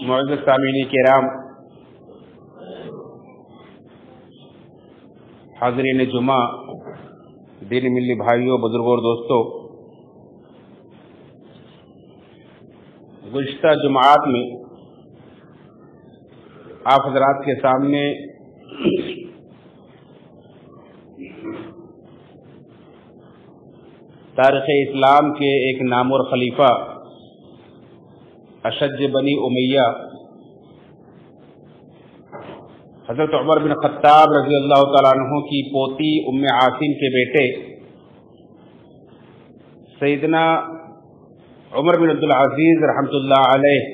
मुअज़्ज़ज़ सामीन किराम, हाज़रीन जुमा, दीन मिल्ली भाइयों, बुजुर्गों और दोस्तों, गुज़िश्ता जुमात में आप हज़रात के सामने तारीख़ इस्लाम के एक नामवर खलीफा अशज बनी उमैया हज़रत उमर बिन ख़त्ताब रज़ी अल्लाह तआला अन्हु की पोती उम्मे आसिम के बेटे सैयदना उमर बिन अब्दुल अज़ीज़ रहमतुल्लाह अलैह,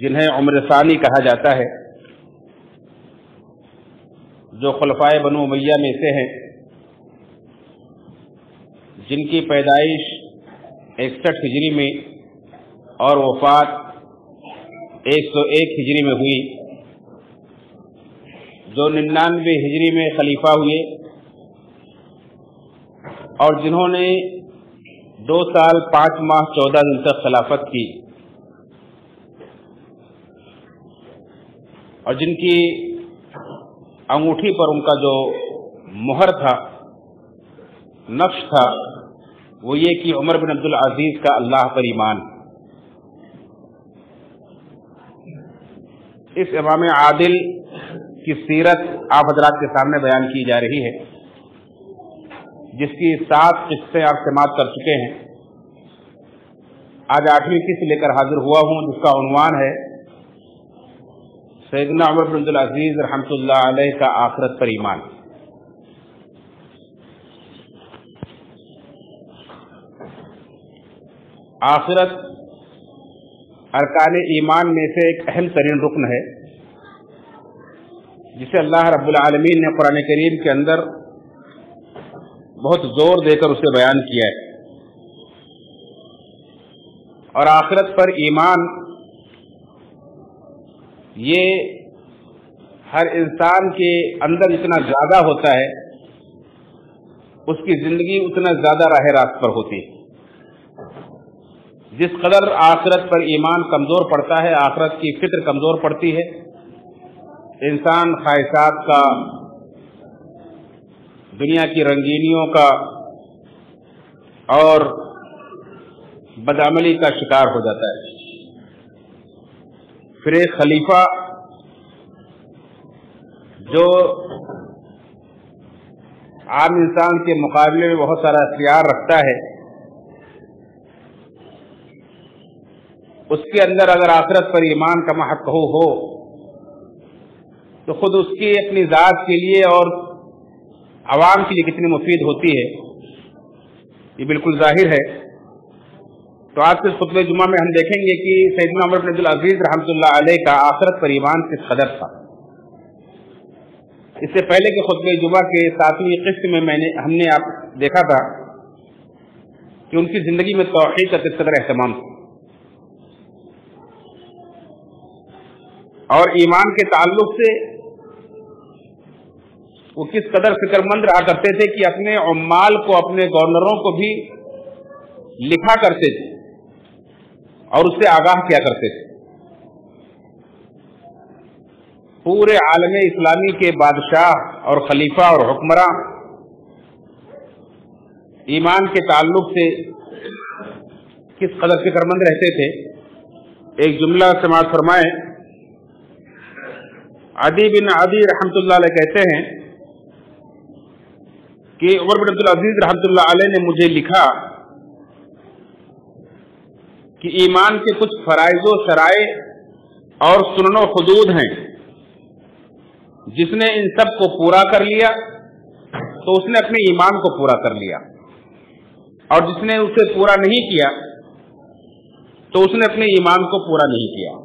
जिन्हें उम्र सानी कहा जाता है, जो खुलफाए बनु उमैया में से हैं, जिनकी पैदाइश 61 हिजरी में और वफात 101 हिजरी में हुई, जो 99 हिजरी में खलीफा हुए और जिन्होंने 2 साल 5 माह 14 दिन तक खिलाफत की, और जिनकी अंगूठी पर उनका जो मुहर था, नक्श था, वो ये कि उमर बिन अब्दुल अजीज का अल्लाह पर ईमान। इस इमाम आदिल की सीरत आप हज़रात के सामने बयान की जा रही है, जिसकी 7 किस्सें आप समाअत कर चुके हैं। आज 8वीं किस्त लेकर हाजिर हुआ हूँ, जिसका उन्वान है सैयदना उमर बिन अब्दुल अजीज रहमतुल्लाह अलैह का आखिरत पर ईमान। आखिरत अरकान ईमान में से एक अहम तरीन रुकन है, जिसे अल्लाह रब्बुल आलमीन ने कुरान करीम के अंदर बहुत जोर देकर उसे बयान किया है। और आखिरत पर ईमान ये हर इंसान के अंदर जितना ज्यादा होता है, उसकी जिंदगी उतना ज्यादा राह रास्त पर होती है। जिस कदर आखिरत पर ईमान कमजोर पड़ता है, आखिरत की फिक्र कमजोर पड़ती है, इंसान ख्वाहिशात का, दुनिया की रंगीनियों का और बदअमली का शिकार हो जाता है। फिर एक खलीफा जो आम इंसान के मुकाबले में बहुत सारा इख्तियार रखता है, उसके अंदर अगर आखिरत पर ईमान का महक़ हो तो खुद उसकी अपनी ज़ात के लिए और आवाम के लिए कितनी मुफीद होती है, ये बिल्कुल जाहिर है। तो आज के खुतबे जुमा में हम देखेंगे कि सैयदना उमर बिन अब्दुल अजीज रहमतुल्लाह अलैह का आखिरत पर ईमान किस कदर था। इससे पहले के खुतबे जुमा के 7वीं किस्त में हमने आप देखा था कि उनकी जिंदगी में तौहीद का किस कदर एहतमाम था और ईमान के ताल्लुक से वो किस कदर फिक्रमंद रहा करते थे कि अपने उम्माल को, अपने गवर्नरों को भी लिखा करते थे और उससे आगाह किया करते थे। पूरे आलम इस्लामी के बादशाह और खलीफा और हुक्मरां ईमान के ताल्लुक से किस कदर फिक्रमंद रहते थे। एक जुमला समाअत फरमाए। अदी बिन अदी रहमतुल्लाह अलैह कहते हैं कि उमर बिन अब्दुल अजीज रहमतुल्लाह अलैह ने मुझे लिखा कि ईमान के कुछ फराइज़ो शराए और सुन्नो हुदूद हैं, जिसने इन सब को पूरा कर लिया तो उसने अपने ईमान को पूरा कर लिया, और जिसने उसे पूरा नहीं किया तो उसने अपने ईमान को पूरा नहीं किया।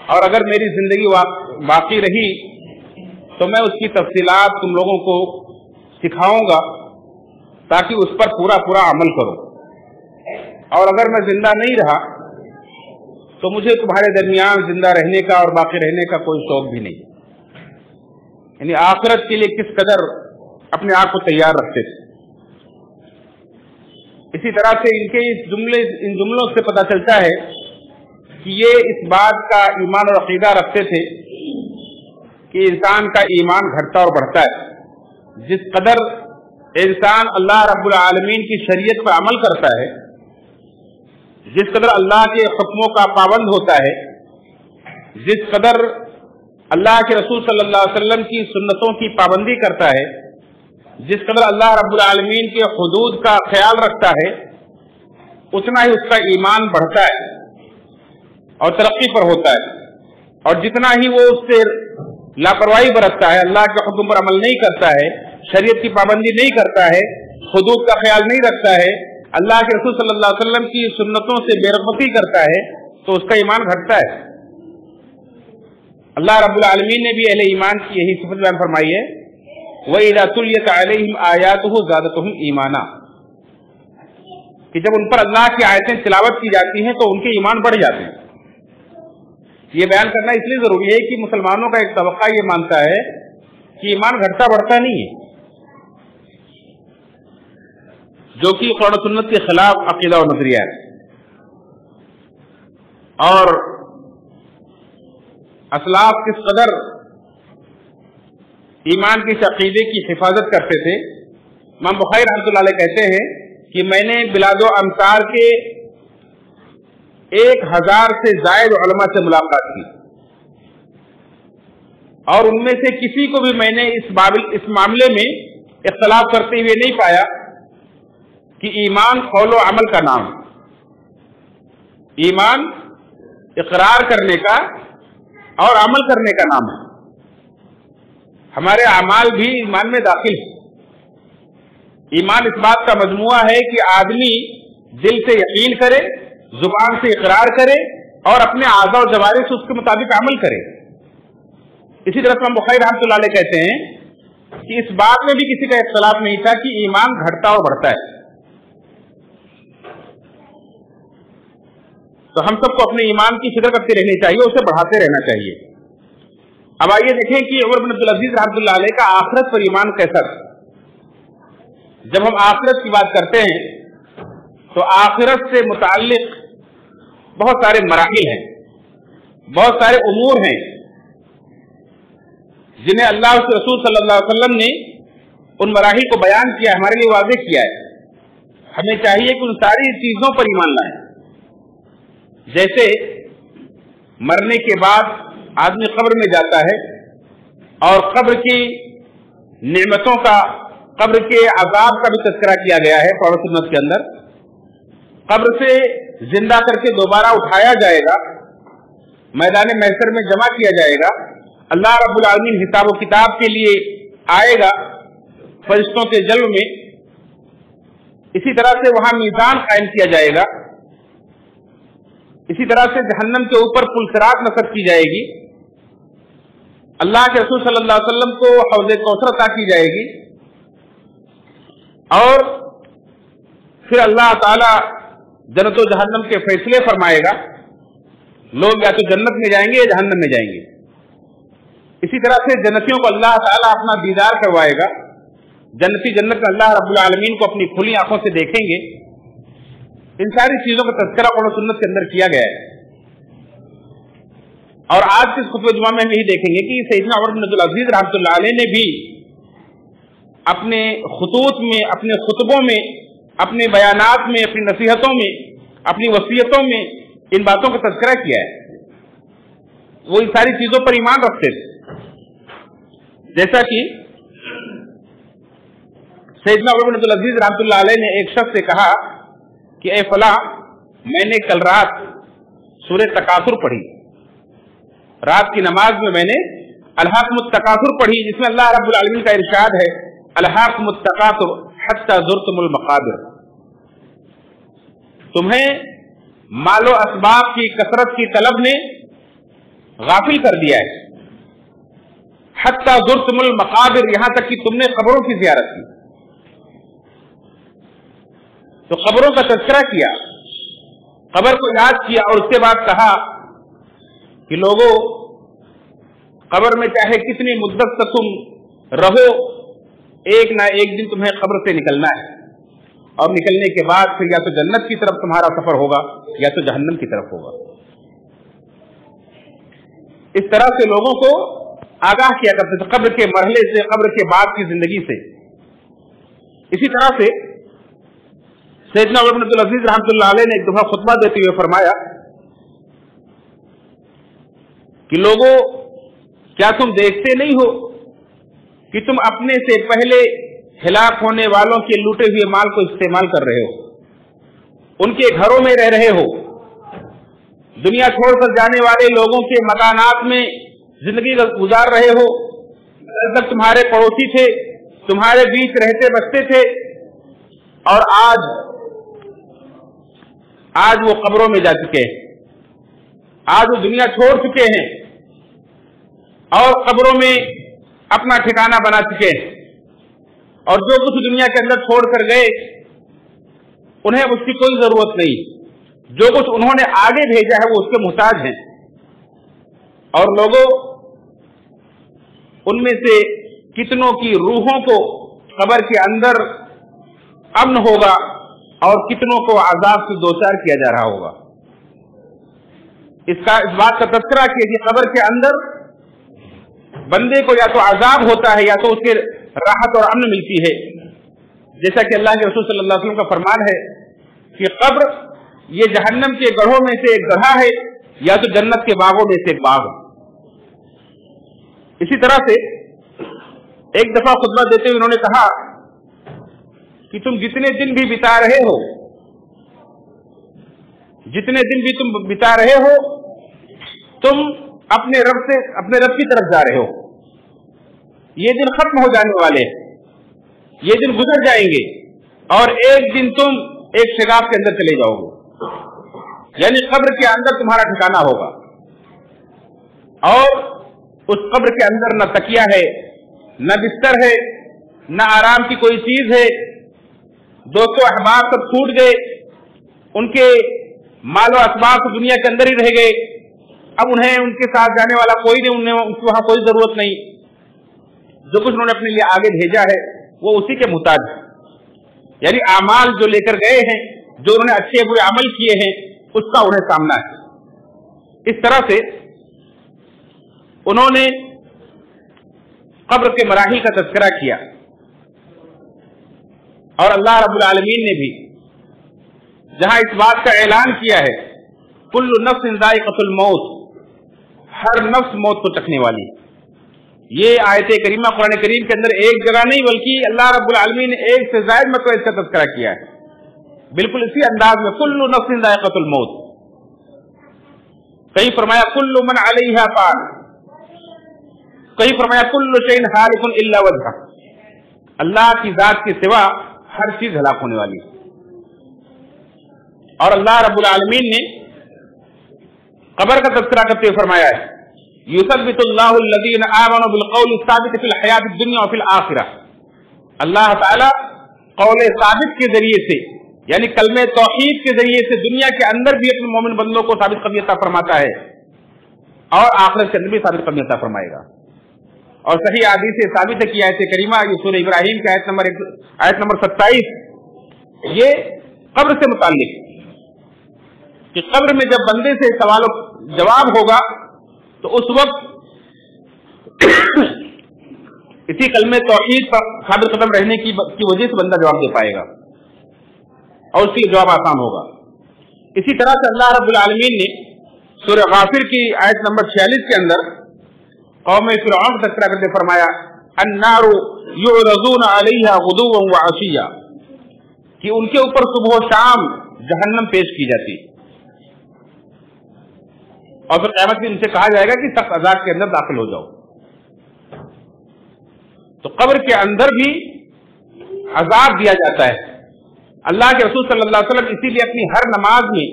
और अगर मेरी जिंदगी बाकी रही तो मैं उसकी तफसीलात तुम लोगों को सिखाऊंगा ताकि उस पर पूरा पूरा अमल करो। और अगर मैं जिंदा नहीं रहा तो मुझे तुम्हारे दरमियान जिंदा रहने का और बाकी रहने का कोई शौक भी नहीं। यानी आखिरत के लिए किस कदर अपने आप को तैयार रखते थे। इसी तरह से इन जुमलों से पता चलता है कि ये इस बात का ईमान और अकीदा रखते थे कि इंसान का ईमान घटता और बढ़ता है। जिस कदर इंसान अल्लाह रब्बुल आलमीन की शरीयत पर अमल करता है, जिस कदर अल्लाह के हुक्मों का पाबंद होता है, जिस कदर अल्लाह के रसूल सल्लल्लाहु अलैहि वसल्लम की सुन्नतों की पाबंदी करता है, जिस कदर अल्लाह रब्बुल आलमीन के हुदूद का ख्याल रखता है, उतना ही उसका ईमान बढ़ता है और तरक्की पर होता है। और जितना ही वो उससे लापरवाही बरतता है, अल्लाह के हुक्म पर अमल नहीं करता है, शरीयत की पाबंदी नहीं करता है, हुदूद का ख्याल नहीं रखता है, अल्लाह के रसूल सल्लल्लाहु अलैहि वसल्लम की सुन्नतों से बेरगबती करता है, तो उसका ईमान घटता है। अल्लाह रब्बुल आलमीन ने भी अहले ईमान की यही सिफत बयान फरमाई है, वइज़ा तुलियत अलैहिम आयातुहु ज़ादतहुम ईमाना, कि जब उन पर अल्लाह की आयतें तिलावत की जाती हैं तो उनके ईमान बढ़ जाते हैं। ये बयान करना इसलिए जरूरी है कि मुसलमानों का एक तबका ये मानता है कि ईमान घटता बढ़ता नहीं है, जो कि कुरान और सुन्नत के खिलाफ अकीदा और नजरिया है। और असलाफ किस कदर ईमान के इस अकीदे की हिफाजत करते थे। इमाम बुखारी रहमतुल्लाह अलैह कहते हैं कि मैंने बिलादो अंसार के 1000 से जायद उलमा से मुलाकात की और उनमें से किसी को भी मैंने इस मामले में इख्तलाफ करते हुए नहीं पाया कि ईमान कौल व अमल का नाम, ईमान इकरार करने का और अमल करने का नाम है। हमारे अमाल भी ईमान में दाखिल है। ईमान इस बात का मजमुआ है कि आदमी दिल से यकीन करे, जुबान से इकरार करे और अपने आज़ा और जवारिह से उसके मुताबिक अमल करे। इसी तरह इमाम बुखारी रहमतुल्लाह अलैह कहते हैं कि इस बात में भी किसी का इख्तलाफ नहीं था कि ईमान घटता और बढ़ता है। तो हम सबको अपने ईमान की फिक्र करते रहनी चाहिए, उसे बढ़ाते रहना चाहिए। अब आइए देखें कि उमर बिन अब्दुल अजीज रहमतुल्लाह अलैह का आखिरत पर ईमान कैसा था। जब हम आखिरत की बात करते हैं तो आखिरत से मुताल्लिक बहुत सारे मराहिल हैं, बहुत सारे उमूर हैं जिन्हें अल्लाह के रसूल सल्लल्लाहु अलैहि वसल्लम ने उन मराहिल को बयान किया, हमारे लिए वाज़ेह किया है। हमें चाहिए कि उन सारी चीजों पर ईमान लाएं। जैसे मरने के बाद आदमी कब्र में जाता है और कब्र की नेमतों का, कब्र के अज़ाब का भी तज़किरा किया गया है कुरान और सुन्नत के अंदर। कब्र से जिंदा करके दोबारा उठाया जाएगा, मैदान महशर में जमा किया जाएगा, अल्लाह रब्बुल आलमीन हिसाब व किताब के लिए आएगा फरिश्तों के जल्व में। इसी तरह से वहां मीज़ान कायम किया जाएगा। इसी तरह से जहन्नम के ऊपर पुलसिरात नस्ब की जाएगी। अल्लाह के रसूल सल्लल्लाहु अलैहि वसल्लम को हौज़े कौसर अता की जाएगी और फिर अल्लाह ताला जन्नत और जहन्नम के फैसले फरमाएगा। लोग या तो जन्नत में जाएंगे या जहन्नम में जाएंगे। इसी तरह से जन्नतियों को अल्लाह ताला अपना दीदार करवाएगा। जन्नती जन्नत में अल्लाह रब्बुल आलमीन को अपनी खुली आंखों से देखेंगे। इन सारी चीजों का तज़किरा कुरान और सुन्नत के अंदर किया गया है। और आज के खुतबे जुमा में हम यही देखेंगे कि सैयदना उमर बिन अब्दुल अजीज रहमतुल्लाह अलैह ने भी अपने खुतूत में, अपने खुतबों में, अपने बयानात में, अपनी नसीहतों में, अपनी वसीयतों में इन बातों का तज़किरा किया है। वो इन सारी चीजों पर ईमान रखते थे। जैसा कि सैयदना उमर बिन अब्दुल अजीज रहमतुल्लाह अलैह ने एक शख्स से कहा कि ए फला, मैंने कल रात सूरह तकासुर पढ़ी, रात की नमाज में मैंने अलहाकुमुत तकासुर पढ़ी, जिसमें अल्लाह रब्बुल आलमीन का इरशाद है अलहाकुमुत तकासुर हत्ता ज़ुरतुमुल मक़ाबिर। तुम्हें मालो असबाब की कसरत की तलब ने गाफिल कर दिया है। हत्ता ज़ुरतुमुल मक़ाबिर, यहां तक कि तुमने कब्रों की ज़ियारत की। तो कब्रों का तज़किरा किया, कब्र को याद किया और उसके बाद कहा कि लोगों, कब्र में चाहे कितनी मुद्दत तक तुम रहो, एक ना एक दिन तुम्हें कब्र से निकलना है। اور निकलने के बाद फिर या तो जन्नत की तरफ तुम्हारा सफर होगा या तो जहन्नम की तरफ होगा। इस तरह से लोगों को आगाह किया करते थे कब्र के मरहले से, कब्र के बाद की जिंदगी से। इसी तरह से सैयदना उमर इब्न अब्दुल अजीज रहमतुल्लाह अलैह ने एक दफा खुतबा देते हुए फरमाया कि लोगों, क्या तुम देखते नहीं हो कि तुम अपने से पहले हिलाक होने वालों के लूटे हुए माल को इस्तेमाल कर रहे हो, उनके घरों में रह रहे हो, दुनिया छोड़कर जाने वाले लोगों के मकानात में जिंदगी गुजार रहे हो। तक तुम्हारे पड़ोसी थे, तुम्हारे बीच रहते बसते थे, और आज वो कब्रों में जा चुके हैं, आज वो दुनिया छोड़ चुके हैं और कब्रों में अपना ठिकाना बना चुके हैं, और जो कुछ दुनिया के अंदर छोड़ कर गए उन्हें उसकी कोई जरूरत नहीं, जो कुछ उन्होंने आगे भेजा है वो उसके मुहताज हैं। और लोगों, उनमें से कितनों की रूहों को कब्र के अंदर अमन होगा और कितनों को आजाब से दोचार किया जा रहा होगा। इस बात का तज़किरा किया कि कब्र के अंदर बंदे को या तो आजाब होता है या तो उसके राहत और अमन मिलती है, जैसा कि अल्लाह के रसूल सल्लल्लाहु अलैहि वसल्लम का फरमान है कि कब्र ये जहन्नम के गढ़ों में से एक गढ़ा है या तो जन्नत के बागों में से एक बाग। इसी तरह से एक दफा खुतबा देते हुए उन्होंने कहा कि तुम जितने दिन भी बिता रहे हो, जितने दिन भी तुम बिता रहे हो, तुम अपने रब की तरफ जा रहे हो। ये दिन खत्म हो जाने वाले हैं, ये दिन गुजर जाएंगे और एक दिन तुम एक शिगाब के अंदर चले जाओगे, यानी कब्र के अंदर तुम्हारा ठिकाना होगा। और उस कब्र के अंदर न तकिया है, न बिस्तर है, न आराम की कोई चीज है। दोस्तों अहबाब सब छूट गए, उनके मालो असबाब तो दुनिया के अंदर ही रह गए। अब उन्हें उनके साथ जाने वाला कोई नहीं, उन्हें उनकी वहां कोई जरूरत नहीं। जो कुछ उन्होंने अपने लिए आगे भेजा है वो उसी के मुताबिक है, यानी आमाल जो लेकर गए हैं, जो उन्होंने अच्छे बुरे अमल किए हैं, उसका उन्हें सामना है। इस तरह से उन्होंने कब्र के मराहिल का तज़किरा किया। और अल्लाह रब्बुल आलमीन ने भी जहां इस बात का ऐलान किया है, कुल्लु नफ्सिन ज़ाइक़तुल मौत, हर नफ्स मौत को चखने वाली। ये आयत करीमा कुरान करीम के अंदर एक जगह नहीं बल्कि अल्लाह रब्बुल आलमीन ने एक से ज़ायद मरतबा इसका तज़किरा किया है, बिल्कुल इसी अंदाज में, कुल्लु नफ्सिन ज़ाइक़तुल मौत। कहीं फरमाया कुल्लु मन अलैहा फ़ान, कहीं फरमाया कुल्लु शैइन हालिकुन इल्ला वजहा, अल्लाह की जात के सिवा हर चीज हलाक होने वाली है। और अल्लाह रब्बुल आलमीन ने कब्र का तज़किरा करते हुए फरमाया है, युसब्बितुल्लाहु अल्लज़ीना आमनु बिल क़ौलि साबित फिल हयातिद दुनिया व फिल आखिरह। अल्लाह ताला कौले साबित के जरिए से, यानी कलमे तौहीद के जरिए से दुनिया के अंदर भी अपने मोमिन बंदों को साबित कदमी अता फरमाता है और आखिरत के अंदर भी साबित कदमी अता फरमाएगा। और सही हदीस से साबित है कि आयत करीमा ये सूरह इब्राहिम की आयत नंबर 27, ये कब्र से मुताल्लिक कि कब्र में जब बंदे से सवालों जवाब होगा तो उस वक्त इसी कलमे तौहीद पर साबित कदम रहने की वजह से बंदा जवाब दे पाएगा और उसके लिए जवाब आसान होगा। इसी तरह से अल्लाह रब्बुल आलमीन ने सूरह गाफिर की आयत नंबर 46 के अंदर कौम फिरऔन का तज़किरा करते फरमाया, अन्नारु युरज़ूना अलैहा गुदुव्वन व अशिय्या, कि उनके ऊपर सुबह और शाम जहन्नम पेश की जाती और फिर क़यामत में उनसे कहा जाएगा कि सख्त अज़ाब के अंदर दाखिल हो जाओ। तो कब्र के अंदर भी अज़ाब दिया जाता है। अल्लाह के रसूल सल्लल्लाहु अलैहि वसल्लम इसीलिए अपनी हर नमाज में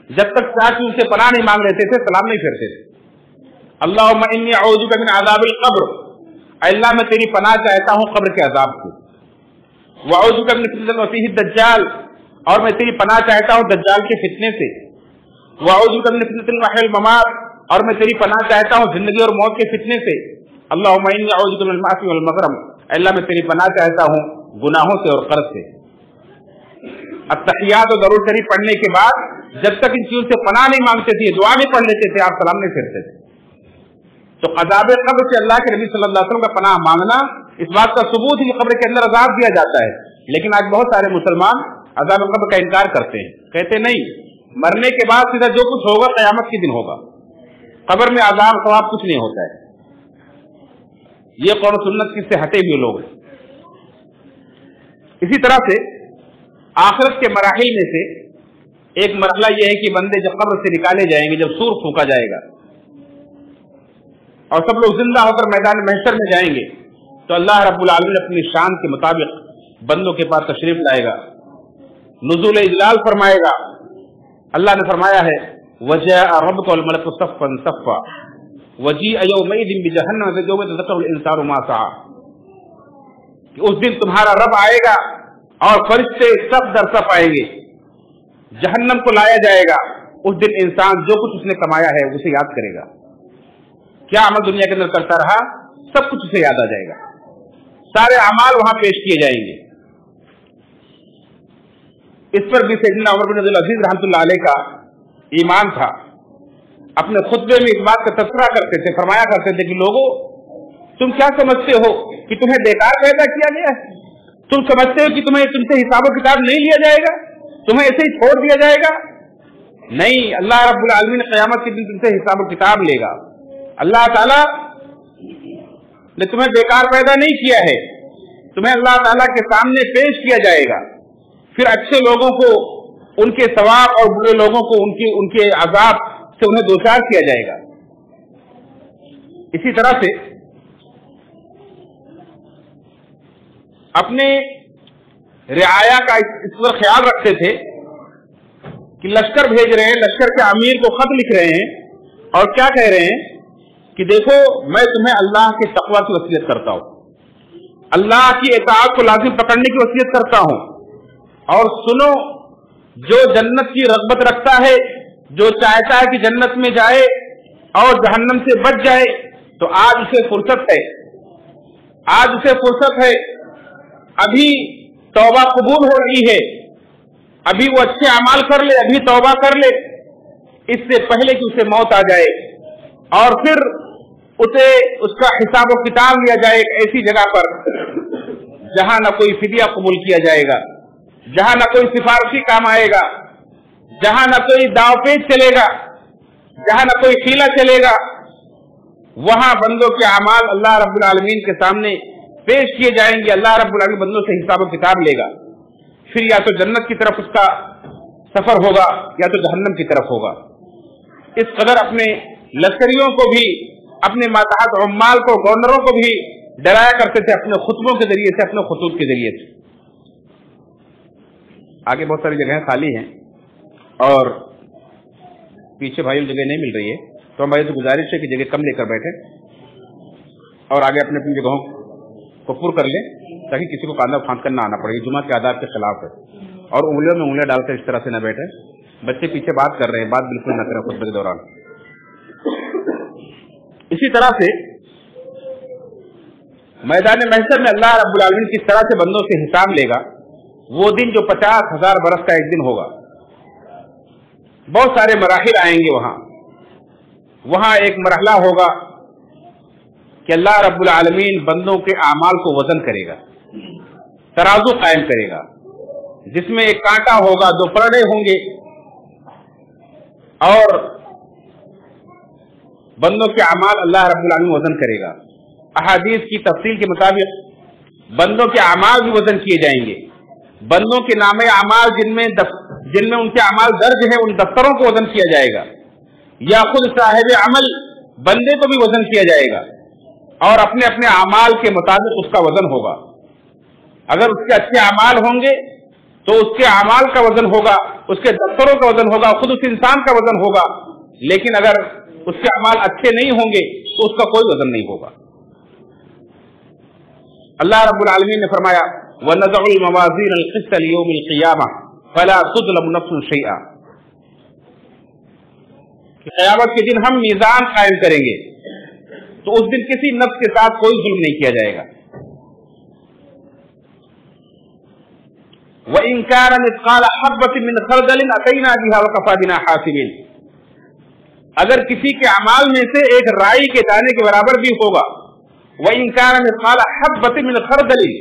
जब तक चाची उनसे पनाह नहीं मांग लेते थे, सलाम नहीं फेरते थे। अल्लाहुम्मा इन्नी अऊज़ुबिका मिन अज़ाबिल क़ब्र, अल्लाह मैं तेरी पनाह चाहता हूँ कब्र के अज़ाब से। व अऊज़ुबिका मिन फ़ितनतिल मसीहिद दज्जाल, और मैं तेरी पनाह चाहता हूँ दज्जाल के फितने से। व अऊज़ुबिका मिन फ़ितनतिल महयल ममात, और मैं तेरी पनाह चाहता हूँ जिंदगी और मौत के फितने से। अल्लाहुम्मा इन्नी अऊज़ुबिका मिनल मासी वल मग़रम, अल्लाह मैं तेरी पनाह चाहता हूँ गुनाहों से और कर्ज से। अत्तहियात और दरूद शरीफ पढ़ने के बाद जब तक इन चीजों से पनाह नहीं मांगते थे, दुआ भी पढ़ लेते थे, आप सलाम नहीं फेरते थे। तो अज़ाब कब्र से अल्लाह के नबी सल्लल्लाहु अलैहि वसल्लम का पनाह मांगना इस बात का सबूत है कि कब्र के अंदर अजाब दिया जाता है। लेकिन आज बहुत सारे मुसलमान अज़ाब कब्र का इनकार करते हैं, कहते नहीं, मरने के बाद सीधा जो कुछ होगा क़यामत के दिन होगा, कब्र में अजाब सवाब कुछ नहीं होता है। ये कौन सुन्नत किससे हटे हुए लोग हैं। इसी तरह से आखिरत के मराहिल में से एक मरहला यह है कि बंदे जब कब्र से निकाले जाएंगे, जब सूर फूंका जाएगा और सब लोग जिंदा होकर मैदान महशर में जाएंगे, तो अल्लाह रब्बुल आलमीन अपनी शान के मुताबिक बंदों के पास तशरीफ लाएगा, नुज़ूल इजलाल फरमाएगा। अल्लाह ने फरमाया है वजाअ रब्बुका वल मलकु सफ़्फ़न सफ़्फ़ा वजीअ यौमइज़िन बिजहन्नम यौमइज़ यतज़क्करुल इंसानु मा सआ, कि उस दिन तुम्हारा रब आएगा और फरिश्ते सब दर सब आएंगे, जहन्नम को लाया जाएगा। उस दिन इंसान जो कुछ उसने कमाया है उसे याद करेगा, क्या अमल दुनिया के अंदर करता रहा सब कुछ उसे याद आ जाएगा, सारे अमाल वहां पेश किए जाएंगे। इस पर भी सैयदना उमर बिन अब्दुल अजीज रहमतुल्लाह अलैह का ईमान था। अपने खुतबे में इस बात का तज़किरा करते थे, फरमाया करते थे कि लोगों, तुम क्या समझते हो कि तुम्हें बेकार पैदा किया गया है? तुम समझते हो कि तुमसे हिसाब किताब नहीं लिया जाएगा, तुम्हें ऐसे ही छोड़ दिया जाएगा? नहीं, अल्लाह रब्बुल आलमीन क़यामत के दिन तुमसे हिसाब किताब लेगा। अल्लाह ताला ने तुम्हें बेकार पैदा नहीं किया है, तुम्हें अल्लाह ताला के सामने पेश किया जाएगा। फिर अच्छे लोगों को उनके सवाब और बुरे लोगों को उनके अजाब से उन्हें दो चार किया जाएगा। इसी तरह से अपने रियाया का इस पर ख्याल रखते थे कि लश्कर भेज रहे हैं, लश्कर के अमीर को खत लिख रहे हैं और क्या कह रहे हैं कि देखो, मैं तुम्हें अल्लाह के तक़वा की वसीयत करता हूं, अल्लाह की इताअत को लाजिम पकड़ने की वसीयत करता हूं, और सुनो, जो जन्नत की रग़बत रखता है, जो चाहता है कि जन्नत में जाए और जहन्नम से बच जाए, तो आज उसे फुर्सत है, आज उसे फुर्सत है। अभी तौबा कबूल हो रही है, अभी वो अच्छे अमाल कर ले, अभी तौबा कर ले, इससे पहले कि उसे मौत आ जाए और फिर उसे उसका हिसाब व किताब लिया जाए एक ऐसी जगह पर जहां न कोई फिदिया कबूल किया जाएगा, जहां न कोई सिफारिशी काम आएगा, जहां न कोई दावपेच चलेगा, जहां न कोई हीला चलेगा। वहां बंदों के अमाल अल्लाह रब्बुल आलमीन के सामने पेश किए जाएंगे, अल्लाह रब्बुल आलमीन बंदों से हिसाब किताब लेगा। फिर या तो जन्नत की तरफ उसका सफर होगा या तो जहन्नम की तरफ होगा। इस कदर अपने लश्करियों को भी, अपने मातहत उम्माल को, गवर्नरों को भी डराया करते थे अपने खुतबों के जरिए से, अपने खुतूब के जरिए से। आगे बहुत सारी जगहें खाली हैं और पीछे भाइयों जगह नहीं मिल रही है, तो हम भाई से गुजारिश है कि जगह कम लेकर बैठे और आगे अपने अपनी जगहों को पूर्ण कर लें, ताकि किसी को कांधा फांद कर ना आना पड़े। जुमा के आदाब के खिलाफ है और उंगलियों में उंगलियां डालकर इस तरह से न बैठे। बच्चे पीछे बात कर रहे हैं, बात बिल्कुल न करें खुतबे के दौरान। इसी तरह से मैदान महशर में अल्लाह रब्बुल आलमीन किस तरह से बंदों से हिसाब लेगा, वो दिन जो 50,000 बरस का एक दिन होगा। बहुत सारे मराहिल आएंगे वहां एक मरहला होगा कि अल्लाह रब्बुल आलमीन बंदों के आमाल को वजन करेगा, तराजू कायम करेगा, जिसमें एक कांटा होगा, दो परड़े होंगे और बंदों के अमाल अल्लाह रब्बुल आलमीन वजन करेगा। अहादीस की तफसील के मुताबिक बंदों के अमाल भी वजन किए जाएंगे। बंदों के नामे अमाल जिनमें उनके अमाल दर्ज है, उन दफ्तरों को वजन किया जाएगा, या खुद साहिब अमल बंदे को भी वजन किया जाएगा और अपने अपने अमाल के मुताबिक उसका वजन होगा। अगर उसके अच्छे अमाल होंगे तो उसके अमाल का वजन होगा, उसके दफ्तरों का वजन होगा, खुद उस इंसान का वजन होगा। लेकिन अगर उसके अमाल अच्छे नहीं होंगे तो उसका कोई वजन नहीं होगा। अल्लाह रब्बुल आलमीन ने फरमाया वनज़उल मवाज़ीन अल-क़िस्त लियौमिल क़ियामह फला तुज़लमु नफ़्सुन शैआ, कि क़यामत के दिन हम मीज़ान कायम करेंगे तो उस दिन किसी नफ्स के साथ कोई जुल्म नहीं किया जाएगा। وَإِن كَانَ مِثْقَالَ حَبَّةٍ مِّنْ خَرْدَلٍ أَتَيْنَا بِهَا وَكَفَىٰ بِنَا حَاسِبِينَ. اگر کسی کے اعمال میں سے ایک رائی کے دانے کے برابر بھی ہوگا، وَإِن كَانَ مِثْقَالَ حَبَّةٍ مِّنْ خَرْدَلٍ،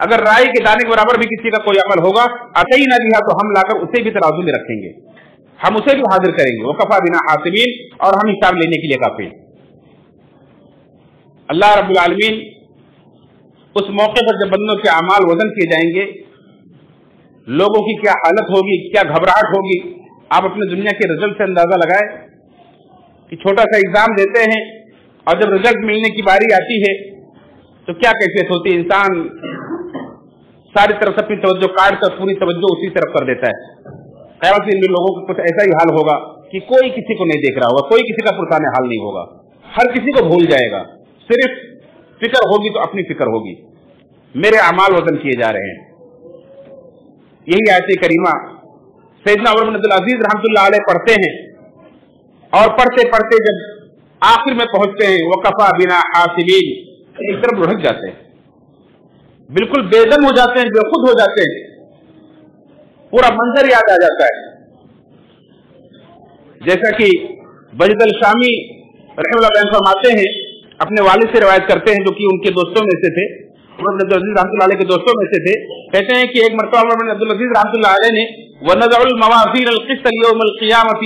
اگر رائی کے دانے کے برابر بھی کسی کا کوئی عمل ہوگا، أَتَيْنَا بِهَا، تو ہم لا کر اسے بھی ترازو میں رکھیں گے، ہم اسے بھی حاضر کریں گے، وَكَفَىٰ بِنَا حَاسِبِينَ، اور ہم حساب لینے کے لیے کافی. اللہ رب العالمین اس موقع پر جب بندوں کے اعمال وزن کیے جائیں گے، لوگوں کی کیا حالت ہوگی، کیا گھبراہٹ ہوگی. آپ اپنے دنیا کے رزلٹ سے اندازہ لگائیں کہ چھوٹا سا ایگزام دیتے ہیں اور جب رزلٹ ملنے کی باری آتی ہے تو کیا کیفیت ہوتی ہے. انسان ساری طرف اپنی توجہ کاٹ کر پوری توجہ اسی طرف کر دیتا ہے. قیامت کے دن لوگوں کا کچھ ایسا ہی حال ہوگا کہ کوئی کسی کو نہیں دیکھ رہا ہوگا، کوئی کسی کا پرسان حال نہیں ہوگا، ہر کسی کو بھول جائے گا. صرف فکر ہوگی تو اپنی فکر ہوگی، میرے اعمال وزن کیے جا رہے ہیں. یہی آیت کریمہ سیدنا عمر بن عبدالعزیز رحمۃ اللہ علیہ پڑھتے ہیں، اور پڑھتے پڑھتے جب آخر میں پہنچتے ہیں وَكَفَىٰ بِنَا حَاسِبِينَ، ایک طرف لڑک جاتے ہیں، بالکل بے دم ہو جاتے ہیں، بے خود ہو جاتے ہیں، پورا منظر یاد آ جاتا ہے. جیسا کہ بجد الشامی رحمہ اللہ علیہ فرماتے ہیں، اپنے والد سے روایت کرتے ہیں جو کہ ان کے دوستوں میں سے تھے، عمر بن عبدالعزیز رحمۃ اللہ علیہ کے دوستوں میں سے تھے. کہتے ہیں کہ ایک مرتبہ عمر بن عبدالعزیز رحمۃ اللہ علیہ نے وَنَضَعُ الْمَوَازِينَ الْقِسْطَ لِيَوْمِ الْقِيَامَةِ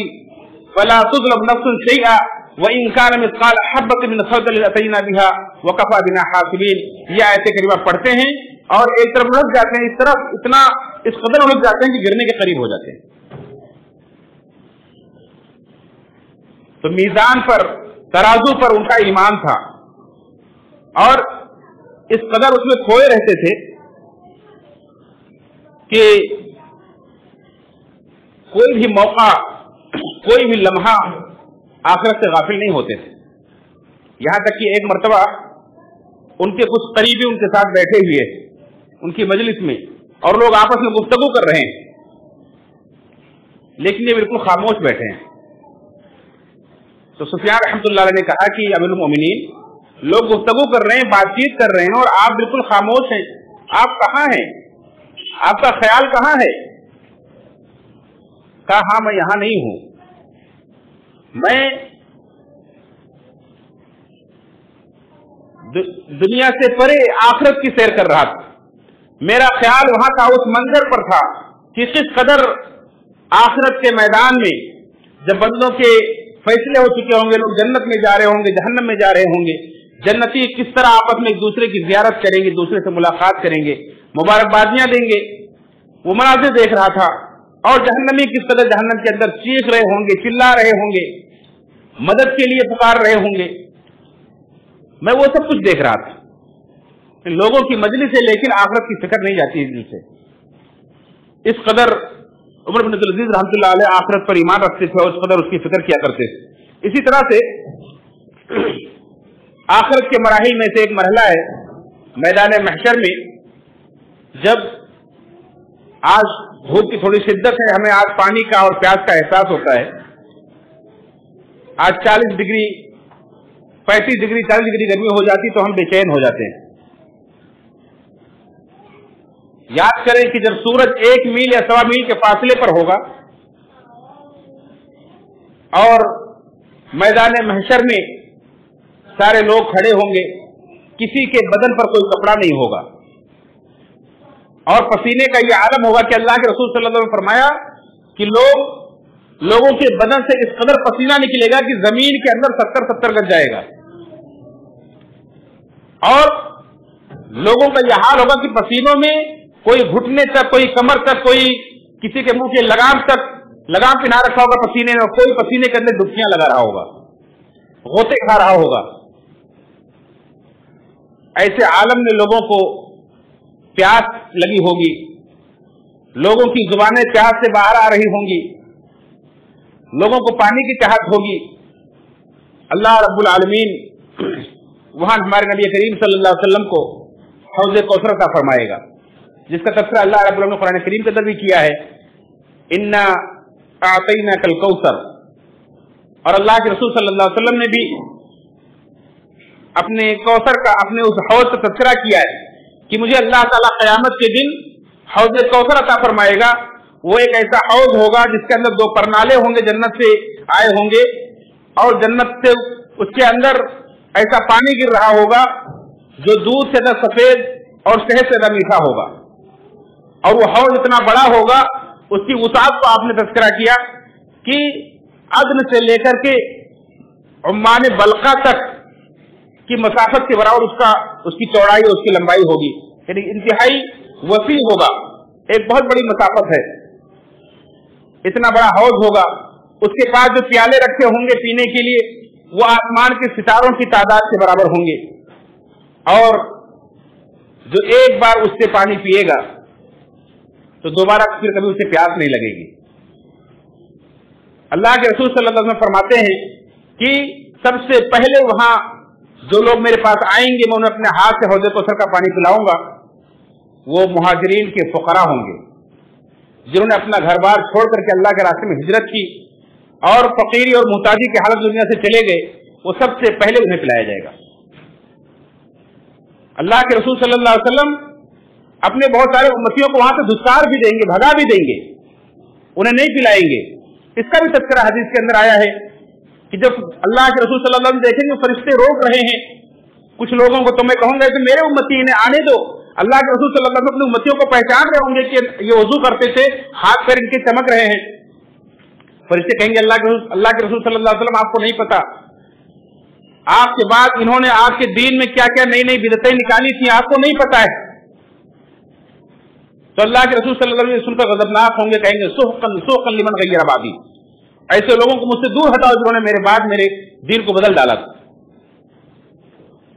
فَلَا تُظْلَمُ نَفْسٌ شَيْئًا وَإِن كَانَ مِثْقَالَ حَبَّةٍ مِّنْ خَرْدَلٍ أَتَيْنَا بِهَا وَكَفَىٰ بِنَا حَاسِبِينَ. یہ آیت کریمہ پڑھتے ہیں اور ایک طرف اڑک جاتے ہیں، اس طرف اتنا اس قدر اڑک جاتے ہیں کہ گرنے کے قریب ہو جاتے ہیں. تو میزان پر، ترازو پر ان کا ایمان تھا اور اس قدر اس میں کھوئے رہتے تھے کہ کوئی بھی موقع، کوئی بھی لمحہ آخرت سے غافل نہیں ہوتے تھے. یہاں تک کہ ایک مرتبہ ان کے کچھ قریبی ان کے ساتھ بیٹھے ہوئے ان کی مجلس میں اور لوگ آپس میں گفتگو کر رہے ہیں، لیکن یہ بالکل خاموش بیٹھے ہیں. تو سفیان رحمۃ اللہ علیہ نے کہا کہ امیر المومنین، لوگ گفتگو کر رہے ہیں، بات چیت کر رہے ہیں اور آپ بالکل خاموش ہیں، آپ کہاں ہیں؟ آپ کا خیال کہاں ہے؟ کہا ہاں میں یہاں نہیں ہوں، میں دنیا سے پرے آخرت کی سیر کر رہا تھا. میرا خیال وہاں کا اس منظر پر تھا کہ کس قدر آخرت کے میدان میں جب بندوں کے فیصلے ہو چکے ہوں گے، لوگ جنت میں جا رہے ہوں گے، جہنم میں جا رہے ہوں گے، جنتی کس طرح آپس میں ایک دوسرے کی زیارت کریں گے، دوسرے سے ملاقات کریں گے، مبارکبادیاں دیں گے، وہ مناظر دیکھ رہا تھا. اور جہنمی کس قدر جہنم کے اندر چیخ رہے ہوں گے، چلا رہے ہوں گے، مدد کے لیے پکار رہے ہوں گے. میں وہ سب کچھ دیکھ رہا تھا. لوگوں کی مجلس ہے لیکن آخرت کی فکر نہیں جاتی دل سے. اس قدر عمر بن عبدالعزیز رحمۃ اللہ علیہ آخرت پر ایمان رکھتے تھے اور اس قدر اس کی فکر کیا کرتے تھے. اسی طرح سے آخرت کے مراحل میں سے ایک مرحلہ ہے میدان محشر میں، جب آج بھوک کی تھوڑی شدت ہے، ہمیں آج پانی کا اور پیاس کا احساس ہوتا ہے. آج 40 ڈگری 35 ڈگری 40 ڈگری گرمی ہو جاتی تو ہم بے چین ہو جاتے ہیں. یاد کریں کہ جب سورج 1 میل یا 1.25 میل کے فاصلے پر ہوگا اور میدان محشر میں سارے لوگ کھڑے ہوں گے، کسی کے بدن پر کوئی کپڑا نہیں ہوگا اور پسینے کا یہ عالم ہوگا کہ اللہ کے رسول صلی اللہ علیہ وسلم نے فرمایا کہ لوگوں کے بدن سے اس قدر پسینہ نکلے گا کہ زمین کے اندر 70 گز جائے گا. اور لوگوں کا یہ حال ہوگا کہ پسینوں میں کوئی گھٹنے تک، کوئی کمر تک، کوئی کسی کے منہ کے لگام تک لگام پہنا رکھا ہوگا پسینے میں، کوئی پسینے کے اندر ڈبکیاں لگا رہا ہوگا، غوطے کھا رہا ہوگا. ایسے عالم میں لوگوں کو پیاس لگی ہوگی، لوگوں کی زبانیں پیاس سے باہر آ رہی ہوں گی، لوگوں کو پانی کی چاہت ہوگی. اللہ رب العالمین وہاں ہمارے نبی کریم صلی اللہ علیہ وسلم کو حوض کوثر عطا فرمائے گا، جس کا تذکرہ اللہ رب العالمین نے قرآن کریم کے اندر بھی کیا ہے، انا اعطیناک الکوثر. اور اللہ کے رسول صلی اللہ علیہ وسلم نے بھی اپنے کوثر کا، اپنے اس حوض کا تذکرہ کیا ہے کہ مجھے اللہ تعالیٰ قیامت کے دن हौज कौसर अता फरमाएगा। वो एक ऐसा हौज होगा जिसके अंदर 2 परनाले होंगे, जन्नत से आए होंगे, और जन्नत से उसके अंदर ऐसा पानी गिर रहा होगा जो दूध से ज्यादा सफेद और शहद से ज्यादा मीठा होगा। और वो हौज इतना बड़ा होगा, उसकी वसाअत को आपने तज़किरा किया कि अदन से लेकर के उम्मान बलका तक की मसाफत के बराबर उसकी चौड़ाई और उसकी लंबाई होगी, यानी इंतहाई वसी होगा, एक बहुत बड़ी मसाफत है। इतना बड़ा हौज होगा। उसके पास जो प्याले रखे होंगे पीने के लिए वो आसमान के सितारों की तादाद के बराबर होंगे, और जो एक बार उससे पानी पिएगा तो दोबारा फिर कभी उसे प्यास नहीं लगेगी। अल्लाह के रसूल सल्लल्लाहु अलैहि वसल्लम फरमाते हैं कि सबसे पहले वहां जो लोग मेरे पास आएंगे मैं उन्हें अपने हाथ से हौज़े कौसर का पानी पिलाऊंगा, वो मुहाजिरीन के फुकरा होंगे जिन्होंने अपना घर बार छोड़ करके अल्लाह के रास्ते में हिजरत की और फकीरी और मुहताजी की हालत दुनिया से चले गए। वो सबसे पहले उन्हें पिलाया जाएगा। अल्लाह के रसूल सल्लल्लाहु अलैहि वसल्लम अपने बहुत सारे उम्मतियों को वहां से धुस्कार भी देंगे, भगा भी देंगे, उन्हें नहीं पिलाएंगे। इसका भी तज़किरा हदीस के अंदर आया है कि जब अल्लाह के रसूल सल्लल्लाहु अलैहि वसल्लम देखेंगे फरिश्ते रोक रहे हैं कुछ लोगों को, तो मैं कहूंगा कि मेरे उम्मती इन्हें आने दो। अल्लाह के रसूल सल्लल्लाहु अलैहि वसल्लम अपने उम्मतियों को पहचान रहे होंगे कि ये वजू करते थे, हाथ पैर इनके चमक रहे हैं। फरिश्ते कहेंगे अल्लाह के रसूल सल्लल्लाहु अलैहि वसल्लम आपको नहीं पता, आपके बाद इन्होंने आपके दीन में क्या क्या नई नई बिदअतें निकाली थी, आपको नहीं पता है। तो अल्लाह के रसूल सल्लल्लाहु अलैहि वसल्लम सुनकर गज़बनाक होंगे, कहेंगे सुहक़न लिमन गय्यरा बादी, ऐसे लोगों को मुझसे दूर हटाओ जिन्होंने मेरे बाद मेरे दीन को बदल डाला।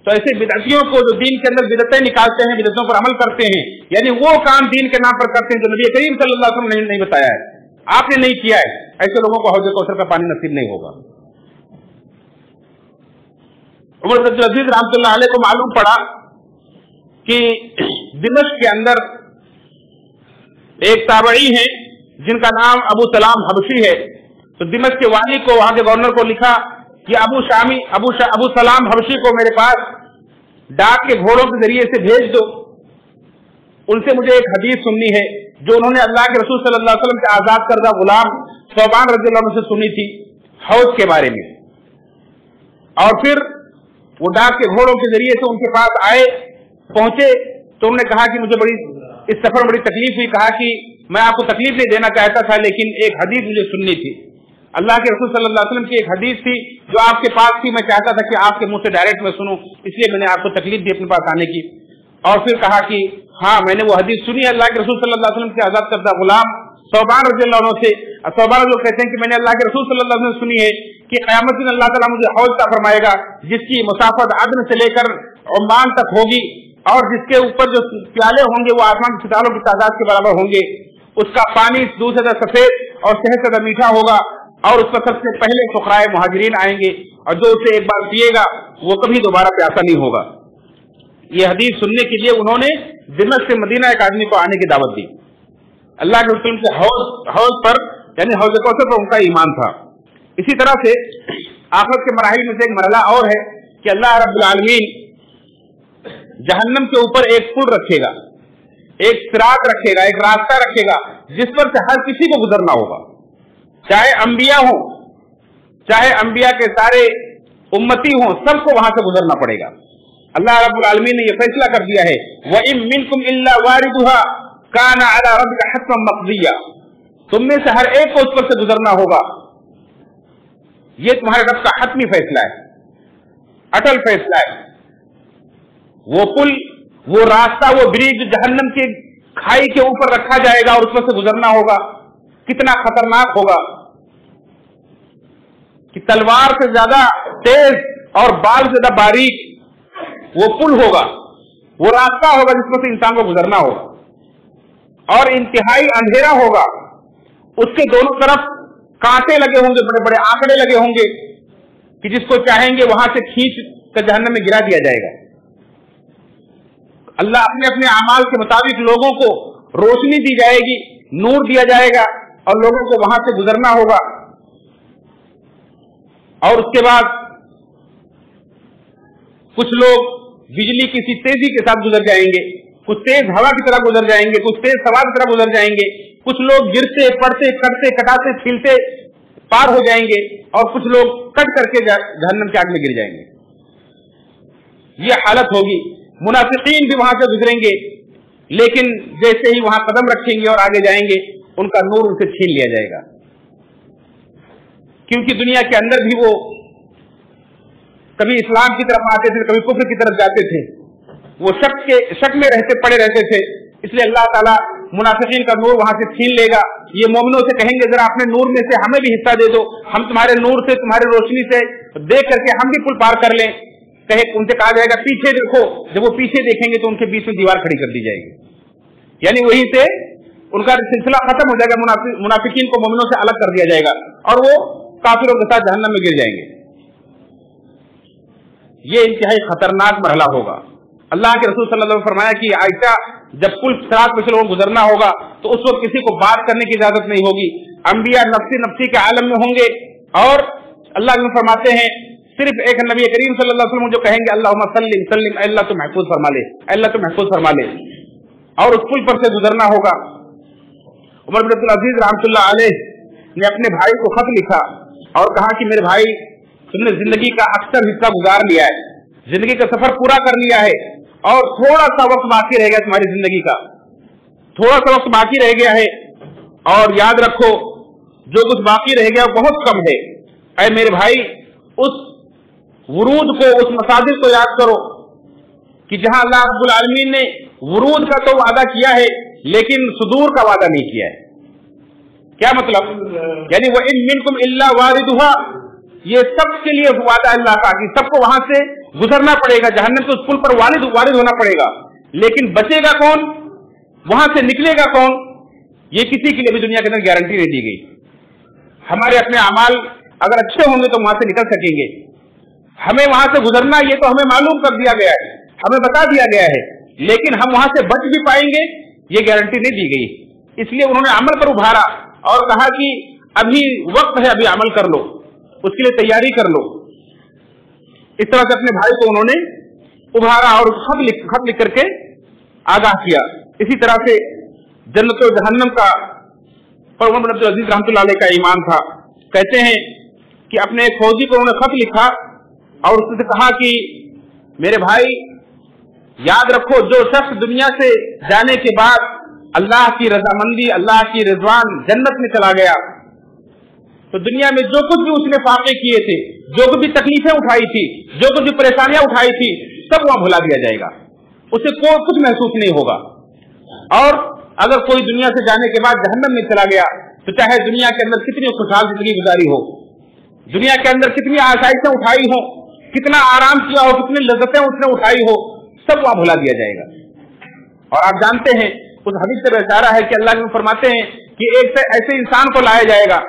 तो ऐसे बिदअतियों को जो दीन के अंदर बिदअतें निकालते हैं, बिदअतों पर अमल करते हैं, यानी वो काम दीन के नाम पर करते हैं जो नबी करीम सल्लल्लाहु अलैहि वसल्लम ने नहीं बताया है, आपने नहीं किया है, ऐसे लोगों को हौज़ कौसर का पानी नसीब नहीं होगा। उमर इब्न अब्दुल अज़ीज़ रहमतुल्लाह अलैह को मालूम पड़ा कि दिमश्क के अंदर एक ताबई है जिनका नाम अबू सलाम हबशी है। तो दिमश्क के वाली को, वहां के गवर्नर को लिखा कि अबू सलाम हबशी को मेरे पास डाक के घोड़ों के जरिए से भेज दो, उनसे मुझे एक हदीस सुननी है जो उन्होंने अल्लाह के रसूल सल्लल्लाहु अलैहि वसल्लम के आजाद करदा गुलाम सौबान रज़ियल्लाहु अन्हु से सुनी थी हौज के बारे में। और फिर वो डाक के घोड़ों के जरिए से उनके पास आए, पहुंचे तो उन्होंने कहा कि मुझे इस सफर में बड़ी तकलीफ हुई। कहा कि मैं आपको तकलीफ नहीं देना चाहता था, लेकिन एक हदीस मुझे सुननी थी। अल्लाह के रसूल सल्लल्लाहु अलैहि वसल्लम की एक हदीस थी जो आपके पास थी, मैं चाहता था कि आपके मुंह से डायरेक्ट मैं सुनूं, इसलिए मैंने आपको तकलीफ दी अपने पास आने की। और फिर कहा कि हाँ, मैंने वो हदीस सुनी अल्लाह के रसूल सल्लल्लाहु अलैहि वसल्लम के आजाद करदा गुलाम सौबान रज़ियल्लाहु अन्हु से। सौबान लोग कहते हैं कि मैंने अल्लाह के रसूल सल्लल्लाहु अलैहि वसल्लम सुनी है कि क़यामत दिन अल्लाह ताला मुझे हौज अता फरमाएगा जिसकी मुसाफत अदन से लेकर उम्मान तक होगी, और जिसके ऊपर जो प्याले होंगे वो आसमान के सितारों की तादाद के बराबर होंगे। उसका पानी दूध से सफेद और शहद से मीठा होगा, और उस पर सबसे पहले फुकराए मुहाजिरीन आएंगे, और जो उसे एक बार पिएगा वो कभी दोबारा प्यासा नहीं होगा। ये हदीस सुनने के लिए उन्होंने दिमश्क से मदीना एक आदमी को आने की दावत दी। अल्लाह के रसूल के हौज पर यानी हौज़ कौसर पर उनका ईमान था। इसी तरह से आखिरत के मराहिल में से एक मरहला और है कि अल्लाह रब्बुल आलमीन जहन्नम के ऊपर एक पुल रखेगा, एक सिरात रखेगा, एक रास्ता रखेगा जिस पर से हर किसी को गुजरना होगा, चाहे अंबिया हो, चाहे अंबिया के सारे उम्मती हो, सबको वहां से गुजरना पड़ेगा। अल्लाह रब्बुल आलमीन ने यह फैसला कर दिया है, व इम मिनकुम इल्ला वारिदुहा काना अला रब्बिका हत्मन मक़दिया, तुम में से हर एक को उस पर से गुजरना होगा। ये तुम्हारे रब का हतमी फैसला है, अटल फैसला है। वो पुल, वो रास्ता, वो ब्रिज जहन्नम के खाई के ऊपर रखा जाएगा और उस पर से गुजरना होगा। कितना खतरनाक होगा कि तलवार से ज्यादा तेज और बाल से ज्यादा बारीक वो पुल होगा, वो रास्ता होगा जिसमें से इंसान को गुजरना होगा, और इंतहाई अंधेरा होगा। उसके दोनों तरफ कांटे लगे होंगे, बड़े बड़े आंकड़े लगे होंगे कि जिसको चाहेंगे वहां से खींच कर जहन्नम में गिरा दिया जाएगा। अल्लाह अपने अपने अमाल के मुताबिक लोगों को रोशनी दी जाएगी, नूर दिया जाएगा, और लोगों को वहां से गुजरना होगा। और उसके बाद कुछ लोग बिजली की सी तेजी के साथ गुजर जाएंगे, कुछ तेज हवा की तरह गुजर जाएंगे, कुछ तेज सवार की तरह गुजर जाएंगे, कुछ लोग गिरते पड़ते कटते कटाते छीलते पार हो जाएंगे और कुछ लोग कट करके जहन्नम की आग में गिर जाएंगे। ये हालत होगी। मुनाफिकीन भी वहां से गुजरेंगे, लेकिन जैसे ही वहां कदम रखेंगे और आगे जाएंगे उनका नूर उनसे छीन लिया जाएगा, क्योंकि दुनिया के अंदर भी वो कभी इस्लाम की तरफ आते थे, कभी कुफ्र की तरफ जाते थे, वो शक में पड़े रहते थे। इसलिए अल्लाह ताला मुनाफिकीन का नूर वहां से छीन लेगा। ये मोमिनों से कहेंगे जरा अपने नूर में से हमें भी हिस्सा दे दो, हम तुम्हारे नूर से तुम्हारी रोशनी से देख करके हम भी पुल पार कर लें। कहे उनसे कहा जाएगा पीछे देखो, जब वो पीछे देखेंगे तो उनके बीच में दीवार खड़ी कर दी जाएगी, यानी वहीं से उनका सिलसिला खत्म हो जाएगा। मुनाफिकीन को मोमिनों से अलग कर दिया जाएगा और वो काफिरों के साथ जहन्नम में गिर जाएंगे। ये इंतहाई खतरनाक मरहला होगा। अल्लाह के रसूल सल्लल्लाहु अलैहि वसल्लम ने फरमाया कि आयशा, जब पुल सिरात पे से लोगों को गुजरना होगा तो उस वक्त किसी को बात करने की इजाजत नहीं होगी। अंबिया नफ्सी के आलम में होंगे और अल्लाह फरमाते हैं सिर्फ एक नबी करीम सल्लल्लाहु अलैहि वसल्लम जो कहेंगे अल्लाहुम्मा सल्लिम सल्लिम, अल्लाह तो महफूज फरमा ले, अल्लाह तो महफूज फरमा ले, और उस पुल पर से गुजरना होगा। उमर बिन अब्दुल अजीज रहमतुल्लाह अलैह ने अपने भाई को खत लिखा और कहा कि मेरे भाई, तुमने जिंदगी का अक्सर हिस्सा गुजार लिया है, जिंदगी का सफर पूरा कर लिया है और थोड़ा सा वक्त बाकी रह गया तुम्हारी जिंदगी का, थोड़ा सा वक्त बाकी रह गया है और याद रखो जो कुछ बाकी रह गया वो बहुत कम है। ऐ मेरे भाई, उस वुरूद को, उस मसाजिद को याद करो कि जहां अल्लाह रब्बुल आलमीन ने वुरूद का तो वादा किया है लेकिन सुदूर का वादा नहीं किया है। क्या मतलब? यानी वो इन मिनकुम इल्ला वारिदुहा, ये सबके लिए वादा अल्लाह का कि सबको वहां से गुजरना पड़ेगा, जहन्नम के उस पुल पर वारिद होना पड़ेगा, लेकिन बचेगा कौन, वहां से निकलेगा कौन, ये किसी के लिए भी दुनिया के अंदर गारंटी नहीं दी गई। हमारे अपने अमाल अगर अच्छे होंगे तो वहां से निकल सकेंगे, हमें वहां से गुजरना ये तो हमें मालूम कर दिया गया है, हमें बता दिया गया है, लेकिन हम वहां से बच भी पाएंगे ये गारंटी नहीं दी गई। इसलिए उन्होंने अमल पर उभारा और कहा कि अभी वक्त है, अभी अमल कर लो, उसके लिए तैयारी कर लो। इस तरह से अपने भाई को उन्होंने उभारा और खत लिख करके आगाह किया। इसी तरह से जन्नत और जहन्नम का पर उमर बिन अब्दुल अजीज रहमतुल्लाह अलैह का ईमान था। कहते हैं कि अपने एक फौजी को उन्होंने खत लिखा और उससे कहा कि मेरे भाई याद रखो, जो शख्स दुनिया से जाने के बाद अल्लाह की रजामंदी, अल्लाह की रिजवान, जन्नत में चला गया तो दुनिया में जो कुछ भी उसने फाके किए थे, जो कुछ भी तकलीफें उठाई थी, जो कुछ भी परेशानियां उठाई थी, सब वहां भुला दिया जाएगा, उसे कोई कुछ महसूस नहीं होगा। और अगर कोई दुनिया से जाने के बाद जहन्नम में चला गया तो चाहे दुनिया के अंदर कितनी खुशहाल जिंदगी गुजारी हो, दुनिया के अंदर कितनी आसाइशें उठाई हो, कितना आराम किया हो, कितनी लज्जतें उसने उठाई हो, सब वहां भुला दिया जाएगा। और आप जानते हैं उस हदीस से बेचारा है कि अल्लाह फरमाते हैं कि एक से ऐसे इंसान को लाया जाएगा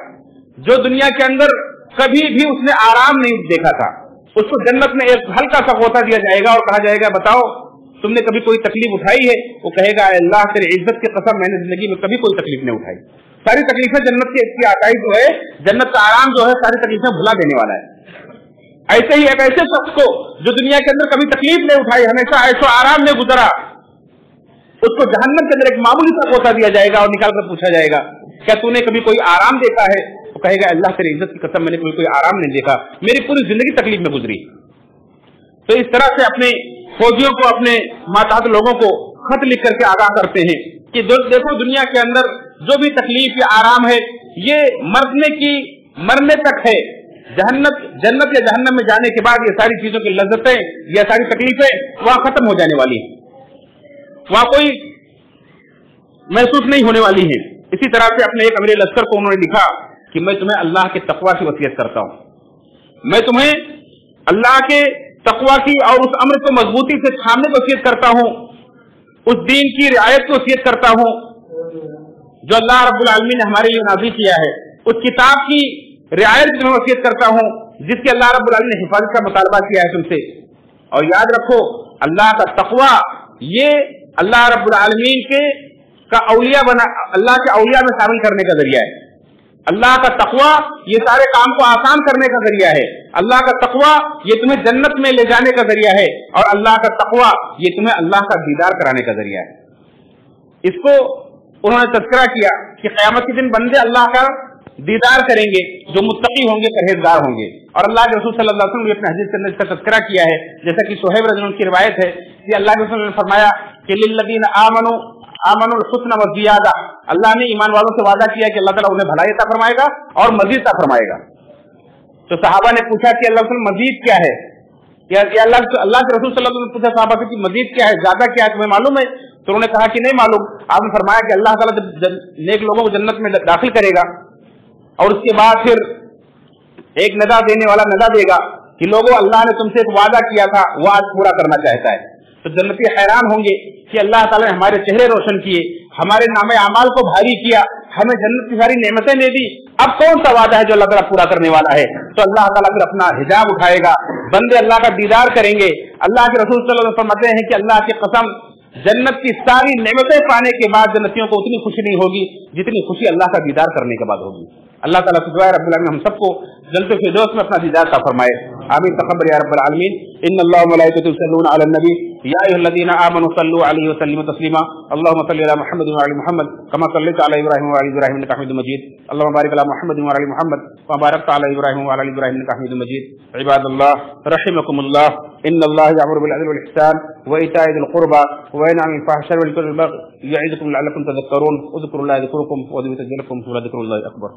जो दुनिया के अंदर कभी भी उसने आराम नहीं देखा था, उसको जन्नत में एक हल्का सा गोता दिया जाएगा और कहा जाएगा बताओ तुमने कभी कोई तकलीफ उठाई है? वो कहेगा अल्लाह तेरी इज्जत की कसम, मैंने जिंदगी में कभी कोई तकलीफ नहीं उठाई। सारी तकलीफें जन्नत की आकाई जो है, जन्नत का आराम जो है, सारी तकलीफें भुला देने वाला है। ऐसे ही एक ऐसे शख्स को जो दुनिया के अंदर कभी तकलीफ नहीं उठाई, हमेशा ऐसा आराम में गुजरा, उसको जहन्नम के अंदर एक मामूली सा गोता दिया जाएगा और निकाल कर पूछा जाएगा क्या तूने कभी कोई आराम देखा है? वो कहेगा अल्लाह तेरी इज्जत की कसम, मैंने कोई आराम नहीं देखा, मेरी पूरी जिंदगी तकलीफ में गुजरी। तो इस तरह से अपने फौजियों को, अपने माताहत लोगों को खत लिख करके आगाह करते हैं कि देखो दुनिया के अंदर जो भी तकलीफ या आराम है ये मरने तक है, जन्नत या जहन्नम में जाने के बाद ये सारी चीजों की लज्जतें, ये सारी तकलीफें वहां खत्म हो जाने वाली है, वहां कोई महसूस नहीं होने वाली है। इसी तरह से अपने एक अमीर लश्कर को उन्होंने लिखा कि मैं तुम्हें अल्लाह के तकवा की वसीयत करता हूं, मैं तुम्हें अल्लाह के तकवा की और उस अम्र को मजबूती से थामने की वसीयत करता हूं, उस दीन की रियायत की वसीयत करता हूं जो अल्लाह रब्बुल आलमीन ने हमारे लिए नाज़िल किया है, उस किताब की रियायत की वसीयत करता हूं जिसकी अल्लाह रब्बुल आलमीन ने हिफाजत का मुतालबा किया है तुमसे। और याद रखो अल्लाह का तकवा ये अल्लाह रब्बुल आलमीन के का औलिया बना, अल्लाह के औलिया में शामिल करने का जरिया है। اللہ کا تقوی یہ سارے کام کو آسان کرنے کا ذریعہ ہے، اللہ کا تقوی یہ تمہیں جنت میں لے جانے کا ذریعہ ہے، اور اللہ کا تقوی یہ تمہیں اللہ کا دیدار کرانے کا ذریعہ ہے۔ اس کو انہوں نے تذکرہ کیا کہ قیامت کے دن بندے اللہ کا دیدار کریں گے جو متقی ہوں گے، پرہیزگار ہوں گے، اور اللہ کے رسول صلی اللہ علیہ وسلم نے اپنے حدیث کے اندر اس کا تذکرہ کیا ہے، جیسا کہ صہیب رضی اللہ عنہ کی روایت ہے کہ اللہ کے رسول نے فرمایا کہ للذین آمنوا الحسن والزیادہ، اللہ نے ایمان والوں سے وعدہ کیا کہ اللہ تعالیٰ انہیں بھلائی عطا فرمائے گا اور مزید عطا فرمائے گا۔ تو صحابہ نے پوچھا کہ اللہ تعالیٰ مزید کیا ہے، یا اللہ کے رسول صلی اللہ علیہ وسلم نے پوچھا صحابہ سے کہ مزید کیا ہے، زیادہ کیا ہے، تمہیں معلوم ہے؟ تو انہوں نے کہا کہ نہیں معلوم۔ آپ نے فرمایا کہ اللہ تعالیٰ جب نیک لوگوں کو جنت میں داخل کرے گا اور اس کے بعد پھر ایک ندا دینے والا ندا دے گا کہ لوگوں اللہ نے تم سے ایک وعدہ کیا تھا وہ آج پورا کرنا چاہتا ہے۔ تو جنتی حیران ہوں گے کہ اللہ تعالیٰ نے ہمارے چہرے روشن کیے، ہمارے نام اعمال کو بھاری کیا، ہمیں جنت کی ساری نعمتیں دے دی، اب کون سا وعدہ ہے جو اللہ تعالیٰ پورا کرنے والا ہے؟ تو اللہ تعالیٰ پھر اپنا حجاب اٹھائے گا، بندے اللہ کا دیدار کریں گے۔ اللہ کے رسول صلی اللہ علیہ وسلم فرماتے ہیں کہ اللہ کی قسم جنت کی ساری نعمتیں پانے کے بعد جنتیوں کو اتنی خوشی نہیں ہوگی جتنی خوشی اللہ کا دیدار کرنے کے بعد ہوگی۔ اللہ تعالیٰ سے دعا ہے رب العالمین ہم سب کو جنت الفردوس میں اپنا دیدار عطا فرمائے، آمین تقبل یا رب العالمین۔ ان اللہ وملائکتہ یصلون علی النبی یا ایھا الذین آمنوا صلوا علیہ وسلموا تسلیما، اللهم صل علی محمد وعلی محمد کما صلیت علی ابراہیم وعلی ابراہیم انک حمید مجید، اللهم بارک علی محمد وعلی محمد کما بارکت علی ابراہیم وعلی ابراہیم انک حمید مجید۔ عباد اللہ رحمکم اللہ، ان اللہ یأمر بالعدل والإحسان وإیتاء ذی القربى وینہی عن الفحشاء والمنکر والبغی یعظکم لعلکم تذکرون، اذکروا اللہ یذکرکم وادعوہ یستجب لکم ولذکر اللہ اکبر۔